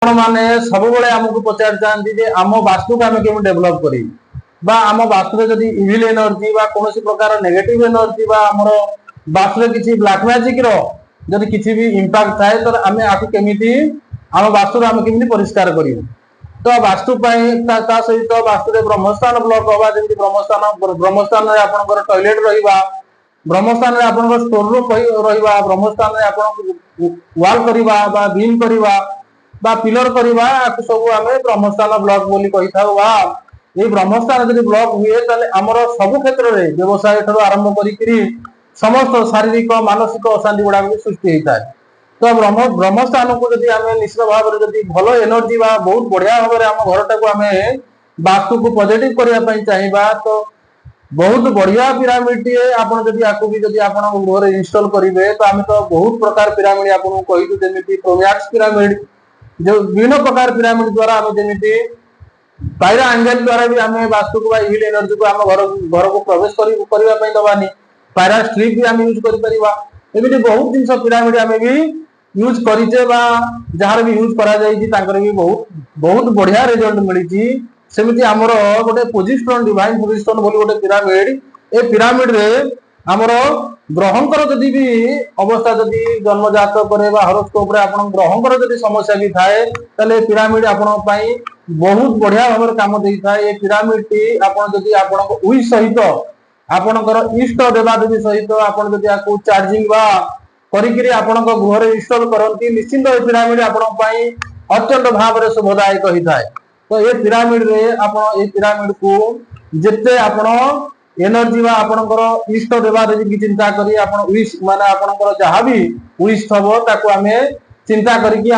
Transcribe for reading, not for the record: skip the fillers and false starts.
माने सब आमको पचार चाहती आम वास्तु को आम केमी डेभलप कर आम वास्तु जदि इविल एनर्जी कौन प्रकार नेगेटिव एनर्जी आमर वास्तु किसी ब्लैक मैजिक जदि किसी भी इंपैक्ट थाए तो आम आपको केमी आम वास्तु आम केमी परिष्कार कर तो वास्तु सहित वास्तु ब्रह्मस्थान ब्लॉक हवा जमी ब्रह्मस्थान आपंकर टॉयलेट रहा ब्रह्मस्थान में आप स्टोर रूम रहा ब्रह्मस्थान में आप वाल करवा बीम करवा पिलर करवा सब आम ब्रह्मस्थान ब्लॉक बोली कही था ये ब्रह्मस्थान जब ब्लॉक हुए आमर सब क्षेत्र में व्यवसाय ठार आरंभ कर समस्त शारीरिक मानसिक अशांति गुड़ा भी सृष्टि होता है। तो ब्रह्मस्थान को जब आम निश्चित भाव में भल एनर्जी बहुत बढ़िया भाव में आम घर टाक आम वास्तु को पॉजिटिव करने चाहिए तो बहुत बढ़िया पिरामिड टे आप गृह इनस्टॉल करेंगे तो आम तो बहुत प्रकार पिरामिड आपको कही जमी प्रोमैक्स पिरामिड जो विभिन्न प्रकार पिरामिड द्वारा आम जमी पायरा एंगल द्वारा भी आम वास्तु को इविल एनर्जी को आम घर को प्रवेश करने दबानी पायरा स्ट्रिप भी आम यूज करमी बहुत जिन पिरामिड आम भी यूज करें जार भी यूज कर बहुत बढ़िया रिजल्ट मिली सेमती आमर गोटे पोजिस्टोन डिवाइन पोजिस्टोन बोली गोटे पिरामिड ए पिरामिड रे आमर ग्रहंकर जदि भी अवस्था जदि जन्मजात करे हरोस्कोप रे आपन ग्रहंकर जदि समस्या भी थाए तले पिरामिड आपन पई बहुत बढ़िया भाव काम देई थाए। ए पिरामिड टी आपन जदि आपन विश सहित आपनकर इष्ट देवा देवी सहित आपन जदि आकु चार्जिंग बा करिकरी आपन घर इंस्टॉल करंती निश्चित ए पिरामिड आपन पई अत्यंत भाव रे शुभदायक होई थाए। तो ये पिरामिड रे आपन ए पिरामिड को जेते आपन एनर्जी आपनकर इष्ट देवा देवी की चिंता करी आपन विश माने आपनकर जहां भी विश थबो ताको हमें चिंता करिकि